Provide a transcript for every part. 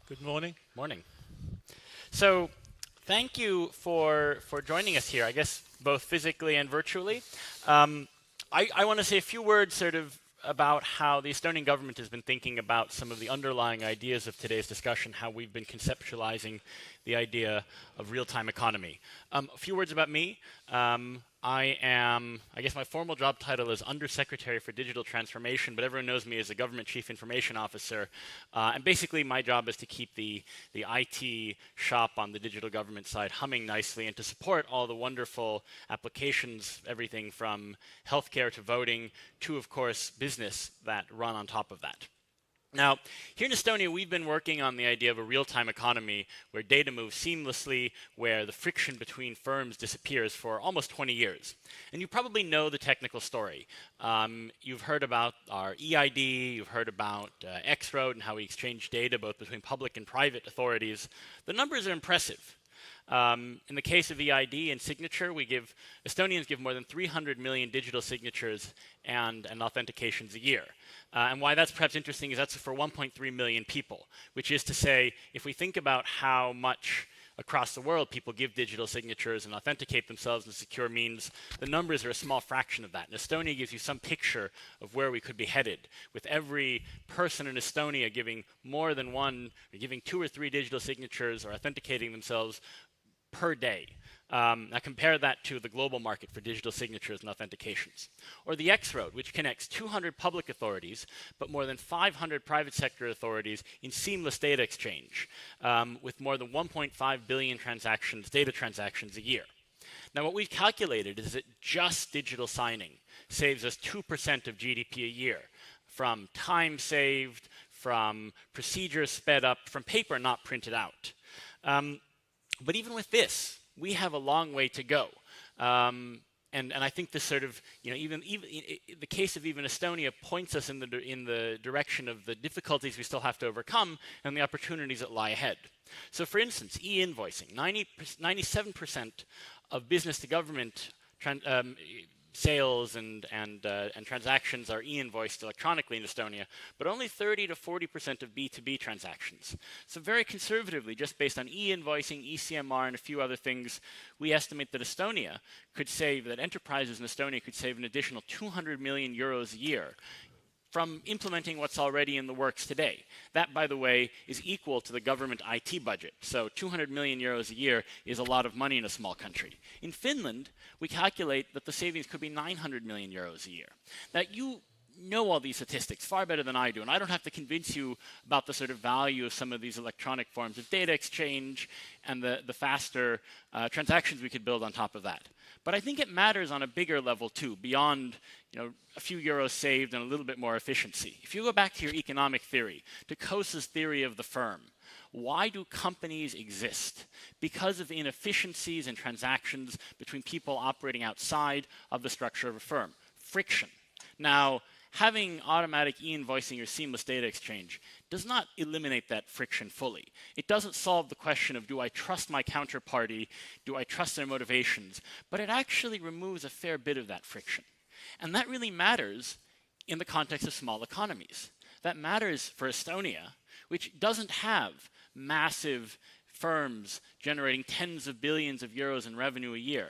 Good morning. Morning. So, thank you for joining us here, I guess both physically and virtually. I want to say a few words sort of about how the Estonian government has been thinking about some of the underlying ideas of today's discussion, how we've been conceptualizing the idea of real-time economy. A few words about me. I guess my formal job title is Undersecretary for Digital Transformation, but everyone knows me as a Government Chief Information Officer. And basically my job is to keep the IT shop on the digital government side humming nicely and to support all the wonderful applications, everything from healthcare to voting to, of course, business that run on top of that. Now, here in Estonia, we've been working on the idea of a real-time economy where data moves seamlessly, where the friction between firms disappears for almost 20 years. And you probably know the technical story. You've heard about our EID, you've heard about X-Road and how we exchange data both between public and private authorities. The numbers are impressive. In the case of EID and signature, Estonians give more than 300 million digital signatures and authentications a year. And why that's perhaps interesting is that's for 1.3 million people, which is to say, if we think about how much across the world people give digital signatures and authenticate themselves in secure means, the numbers are a small fraction of that. And Estonia gives you some picture of where we could be headed, with every person in Estonia giving more than one, or giving 2 or 3 digital signatures or authenticating themselves per day. Now compare that to the global market for digital signatures and authentications. Or the X-Road, which connects 200 public authorities, but more than 500 private sector authorities in seamless data exchange, with more than 1.5 billion data transactions a year. Now what we've calculated is that just digital signing saves us 2% of GDP a year, from time saved, from procedures sped up, from paper not printed out. But even with this, we have a long way to go. And I think this sort of, even the case of even Estonia points us in the direction of the difficulties we still have to overcome and the opportunities that lie ahead. So for instance, e-invoicing, 97% of business to government sales and transactions are e-invoiced electronically in Estonia, but only 30 to 40% of B2B transactions. So very conservatively, just based on e-invoicing, ECMR, and a few other things, we estimate that enterprises in Estonia could save an additional 200 million euros a year from implementing what's already in the works today. That, by the way, is equal to the government IT budget. So 200 million euros a year is a lot of money in a small country. In Finland, we calculate that the savings could be 900 million euros a year. Now, you know all these statistics far better than I do, and I don't have to convince you about the sort of value of some of these electronic forms of data exchange and the faster transactions we could build on top of that. But I think it matters on a bigger level too, beyond a few euros saved and a little bit more efficiency. If you go back to your economic theory, to Coase's theory of the firm, why do companies exist? Because of inefficiencies and transactions between people operating outside of the structure of a firm. Friction. Now, having automatic e-invoicing or seamless data exchange does not eliminate that friction fully. It doesn't solve the question of, do I trust my counterparty? Do I trust their motivations? But it actually removes a fair bit of that friction. And that really matters in the context of small economies. That matters for Estonia, which doesn't have massive firms generating tens of billions of euros in revenue a year.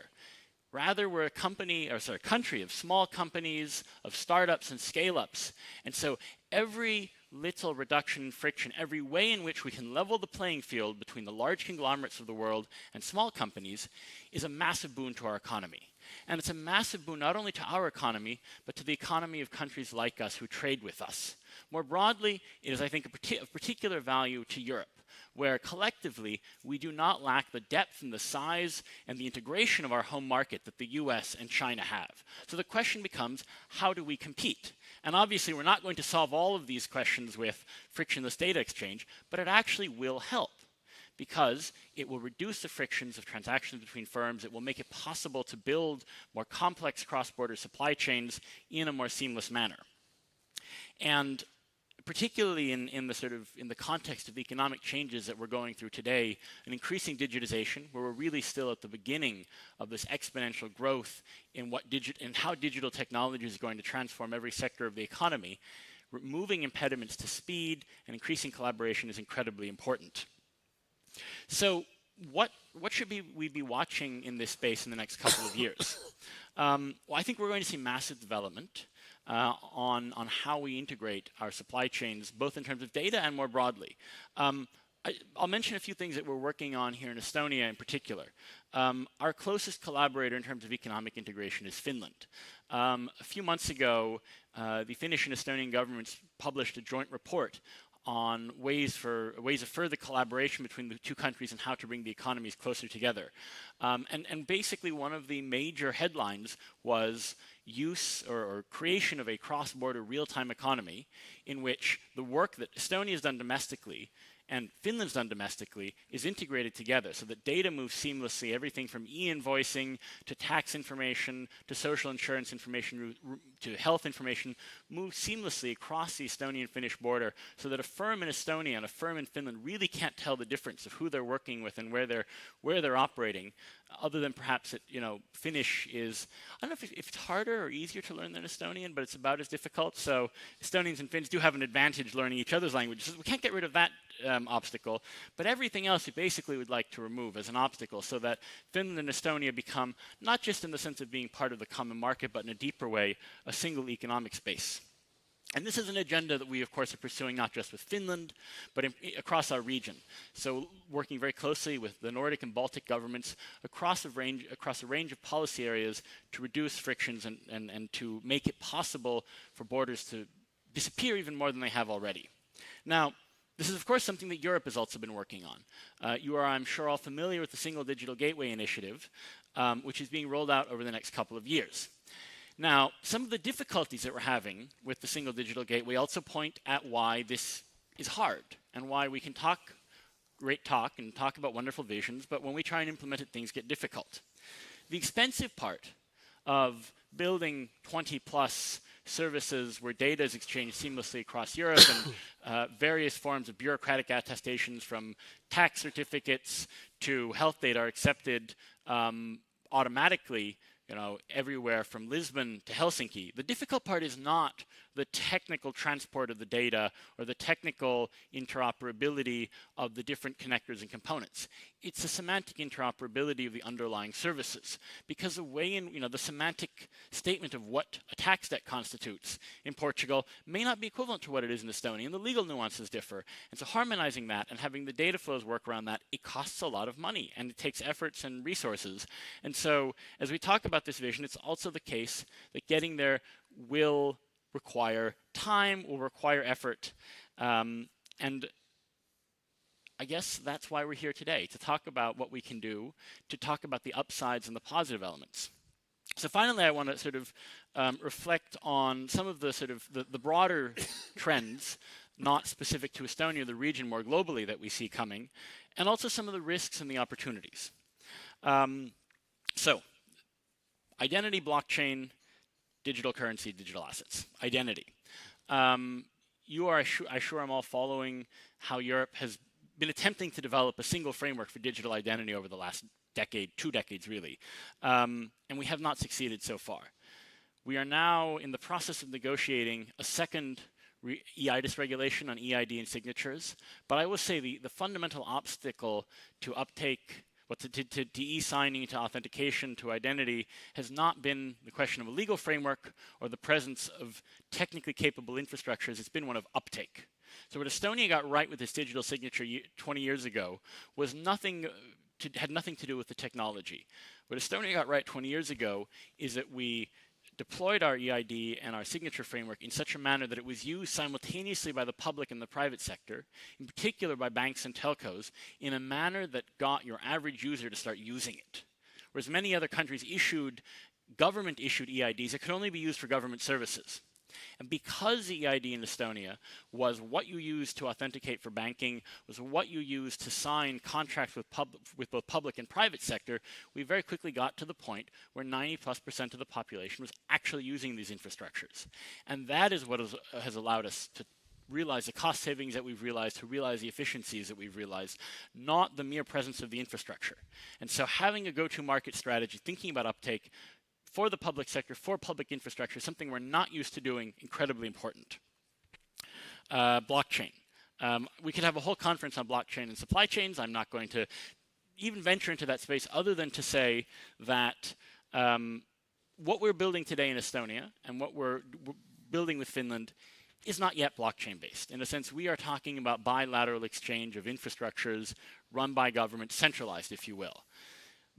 Rather, we're a country of small companies, of startups and scale-ups. And so every little reduction in friction, every way in which we can level the playing field between the large conglomerates of the world and small companies is a massive boon to our economy. And it's a massive boon not only to our economy, but to the economy of countries like us who trade with us. More broadly, it is, I think, of particular value to Europe, where collectively we do not lack the depth and the size and the integration of our home market that the US and China have. So the question becomes, how do we compete? And obviously we're not going to solve all of these questions with frictionless data exchange, but it actually will help, because it will reduce the frictions of transactions between firms. It will make it possible to build more complex cross-border supply chains in a more seamless manner. And particularly in the context of the economic changes that we're going through today, an increasing digitization, where we're really still at the beginning of this exponential growth in how digital technology is going to transform every sector of the economy, removing impediments to speed and increasing collaboration is incredibly important. So what should we be watching in this space in the next couple of years? Well, I think we're going to see massive development on how we integrate our supply chains, both in terms of data and more broadly. I'll mention a few things that we're working on here in Estonia in particular. Our closest collaborator in terms of economic integration is Finland. A few months ago, the Finnish and Estonian governments published a joint report on ways of further collaboration between the two countries and how to bring the economies closer together. And basically one of the major headlines was use or creation of a cross-border real-time economy in which the work that Estonia has done domestically and Finland's done domestically is integrated together so that data moves seamlessly, everything from e-invoicing to tax information to social insurance information to health information moves seamlessly across the Estonian-Finnish border so that a firm in Estonia and a firm in Finland really can't tell the difference of who they're working with and where they're operating, other than perhaps that, Finnish is, I don't know if it's harder or easier to learn than Estonian, but it's about as difficult. So Estonians and Finns do have an advantage learning each other's languages. We can't get rid of that obstacle, but everything else we basically would like to remove as an obstacle so that Finland and Estonia become, not just in the sense of being part of the common market, but in a deeper way, a single economic space. And this is an agenda that we, of course, are pursuing not just with Finland, but across our region. So working very closely with the Nordic and Baltic governments across a range of policy areas to reduce frictions and to make it possible for borders to disappear even more than they have already. Now, this is, of course, something that Europe has also been working on. You are, I'm sure, all familiar with the Single Digital Gateway Initiative, which is being rolled out over the next couple of years. Now, some of the difficulties that we're having with the Single Digital Gateway also point at why this is hard and why we can talk great talk and talk about wonderful visions, but when we try and implement it, things get difficult. The expensive part of building 20+ services where data is exchanged seamlessly across Europe and various forms of bureaucratic attestations from tax certificates to health data are accepted automatically, everywhere from Lisbon to Helsinki. The difficult part is not the technical transport of the data or the technical interoperability of the different connectors and components. It's the semantic interoperability of the underlying services. Because the way the semantic statement of what a tax debt constitutes in Portugal may not be equivalent to what it is in Estonia, and the legal nuances differ. And so harmonizing that and having the data flows work around that, it costs a lot of money, and it takes efforts and resources. And so as we talk about this vision, it's also the case that getting there will require time, will require effort, and I guess that's why we're here today, to talk about what we can do, to talk about the upsides and the positive elements. So finally, I want to sort of reflect on some of the broader trends, not specific to Estonia or the region more globally that we see coming, and also some of the risks and the opportunities. So identity, blockchain, digital currency, digital assets. Identity. You are, I sure am all following how Europe has been attempting to develop a single framework for digital identity over the last decade, 2 decades really, and we have not succeeded so far. We are now in the process of negotiating a second EIDAS regulation on EID and signatures, but I will say the fundamental obstacle to uptake, to e-signing, to authentication, to identity, has not been the question of a legal framework or the presence of technically capable infrastructures. It's been one of uptake. So what Estonia got right with its digital signature 20 years ago was had nothing to do with the technology. What Estonia got right 20 years ago is that we deployed our EID and our signature framework in such a manner that it was used simultaneously by the public and the private sector, in particular by banks and telcos, in a manner that got your average user to start using it. Whereas many other countries government-issued EIDs that could only be used for government services. And because the EID in Estonia was what you used to authenticate for banking, was what you used to sign contracts with both public and private sector, we very quickly got to the point where 90+% of the population was actually using these infrastructures. And that is what has allowed us to realize the cost savings that we've realized, to realize the efficiencies that we've realized, not the mere presence of the infrastructure. And so having a go-to-market strategy, thinking about uptake, for the public sector, for public infrastructure, something we're not used to doing, incredibly important. blockchain. We could have a whole conference on blockchain and supply chains. I'm not going to even venture into that space other than to say that what we're building today in Estonia and what we're building with Finland is not yet blockchain based. In a sense, we are talking about bilateral exchange of infrastructures run by government, centralized, if you will.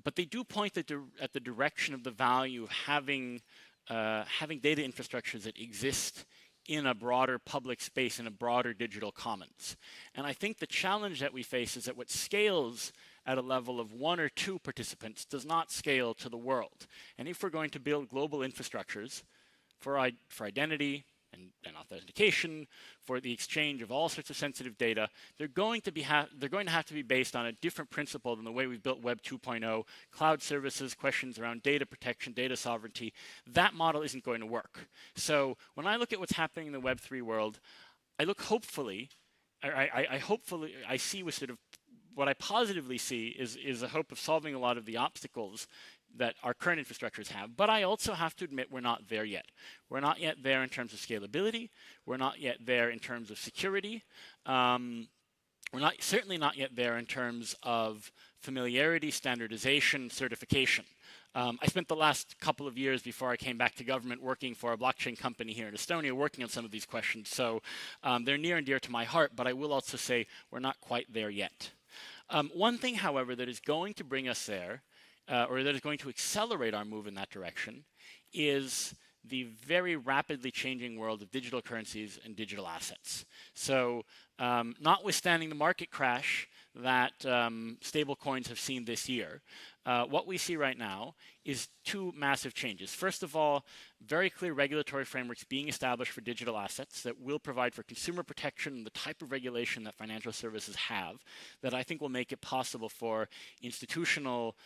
But they do point at the direction of the value of having data infrastructures that exist in a broader public space, in a broader digital commons. And I think the challenge that we face is that what scales at a level of 1 or 2 participants does not scale to the world. And if we're going to build global infrastructures for identity and authentication, for the exchange of all sorts of sensitive data, they're going to have to be based on a different principle than the way we've built Web 2.0, cloud services, questions around data protection, data sovereignty. That model isn't going to work. So when I look at what's happening in the Web 3 world, I look hopefully, I see with sort of what I positively see is a hope of solving a lot of the obstacles that our current infrastructures have. But I also have to admit we're not there yet. We're not yet there in terms of scalability. We're not yet there in terms of security. We're certainly not yet there in terms of familiarity, standardization, certification. I spent the last couple of years before I came back to government working for a blockchain company here in Estonia, working on some of these questions. So they're near and dear to my heart, but I will also say we're not quite there yet. One thing, however, that is going to bring us there, or that is going to accelerate our move in that direction, is the very rapidly changing world of digital currencies and digital assets. So notwithstanding the market crash that stablecoins have seen this year, what we see right now is 2 massive changes. First of all, very clear regulatory frameworks being established for digital assets that will provide for consumer protection and the type of regulation that financial services have that I think will make it possible for institutional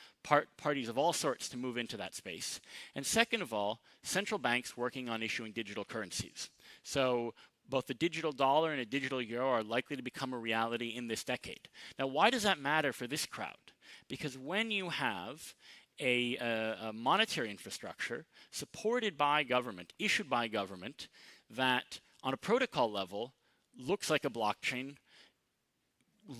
parties of all sorts to move into that space. And second of all, central banks working on issuing digital currencies. So both the digital dollar and a digital euro are likely to become a reality in this decade. Now, why does that matter for this crowd? Because when you have a monetary infrastructure supported by government, issued by government, that on a protocol level looks like a blockchain,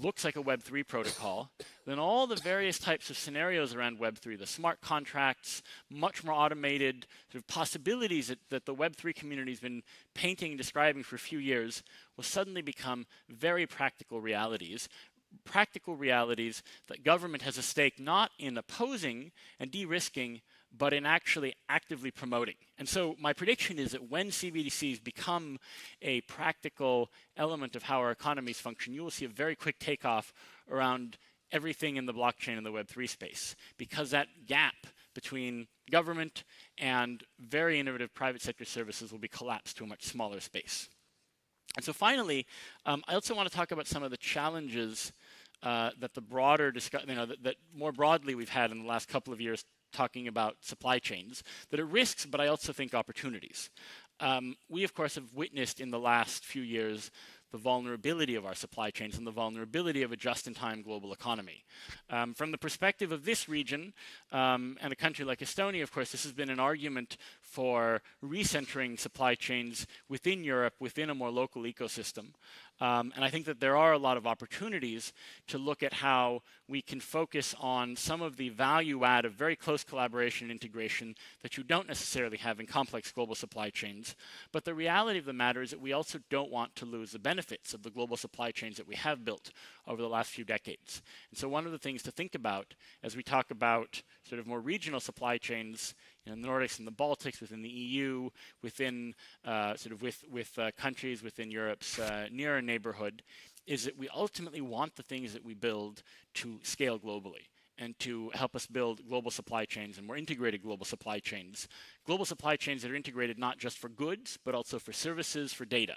looks like a Web3 protocol, then all the various types of scenarios around Web3, the smart contracts, much more automated sort of possibilities that the Web3 community has been painting and describing for a few years, will suddenly become very practical realities that government has a stake not in opposing and de-risking, but in actually actively promoting. And so my prediction is that when CBDCs become a practical element of how our economies function, you will see a very quick takeoff around everything in the blockchain and the Web3 space, because that gap between government and very innovative private sector services will be collapsed to a much smaller space. And so finally, I also want to talk about some of the challenges that the broader that more broadly we've had in the last couple of years talking about supply chains that are risks, but I also think opportunities. We, of course, have witnessed in the last few years the vulnerability of our supply chains and the vulnerability of a just-in-time global economy. From the perspective of this region and a country like Estonia, of course, this has been an argument for recentering supply chains within Europe, within a more local ecosystem. And I think that there are a lot of opportunities to look at how we can focus on some of the value add of very close collaboration and integration that you don't necessarily have in complex global supply chains. But the reality of the matter is that we also don't want to lose the benefits of the global supply chains that we have built over the last few decades. And so one of the things to think about as we talk about sort of more regional supply chains in the Nordics and the Baltics, within the EU, within with countries within Europe's nearer neighborhood, is that we ultimately want the things that we build to scale globally and to help us build global supply chains and more integrated global supply chains that are integrated not just for goods, but also for services, for data.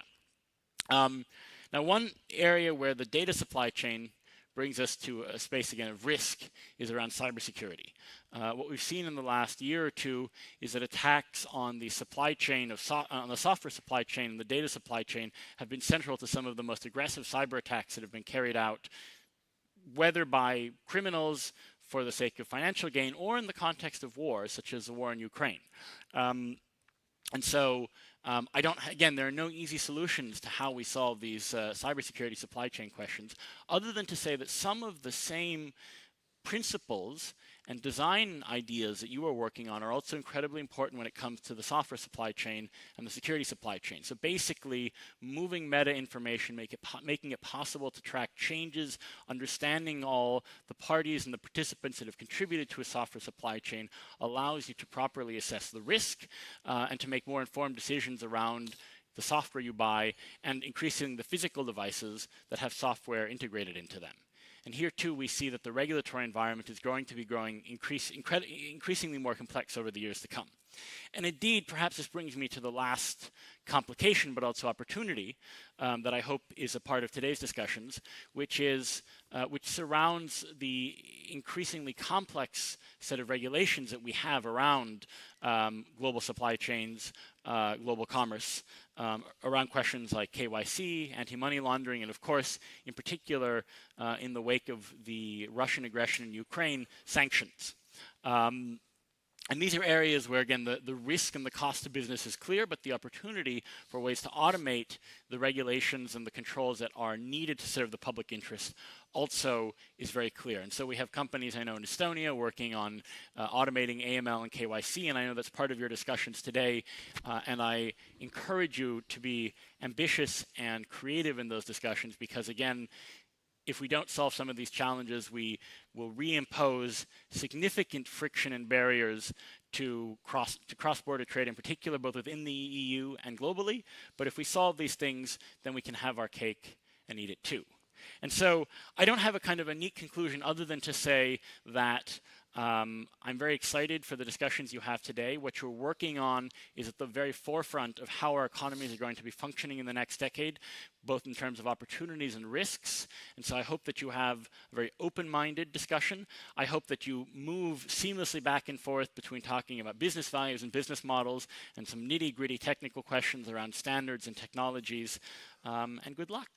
Now, one area where the data supply chain brings us to a space again of risk is around cybersecurity. What we've seen in the last year or two is that attacks on the supply chain on the software supply chain and the data supply chain have been central to some of the most aggressive cyber attacks that have been carried out, whether by criminals for the sake of financial gain or in the context of war, such as the war in Ukraine. And so Again, there are no easy solutions to how we solve these cybersecurity supply chain questions, other than to say that some of the same principles and design ideas that you are working on are also incredibly important when it comes to the software supply chain and the security supply chain. So basically, moving meta information, making it possible to track changes, understanding all the parties and the participants that have contributed to a software supply chain allows you to properly assess the risk and to make more informed decisions around the software you buy and increasing the physical devices that have software integrated into them. And here, too, we see that the regulatory environment is going to be increasingly more complex over the years to come. And indeed, perhaps this brings me to the last complication, but also opportunity that I hope is a part of today's discussions, which surrounds the increasingly complex set of regulations that we have around global supply chains, global commerce, around questions like KYC, anti-money laundering, and of course, in particular, in the wake of the Russian aggression in Ukraine, sanctions. And these are areas where, again, the risk and the cost to business is clear, but the opportunity for ways to automate the regulations and the controls that are needed to serve the public interest also is very clear. And so we have companies, I know, in Estonia working on automating AML and KYC, and I know that's part of your discussions today. And I encourage you to be ambitious and creative in those discussions because, again, if we don't solve some of these challenges, we will reimpose significant friction and barriers to cross-border trade in particular, both within the EU and globally. But if we solve these things, then we can have our cake and eat it too. And so I don't have a kind of a neat conclusion other than to say that I'm very excited for the discussions you have today. What you're working on is at the very forefront of how our economies are going to be functioning in the next decade, both in terms of opportunities and risks. And so I hope that you have a very open-minded discussion. I hope that you move seamlessly back and forth between talking about business values and business models and some nitty-gritty technical questions around standards and technologies. And good luck.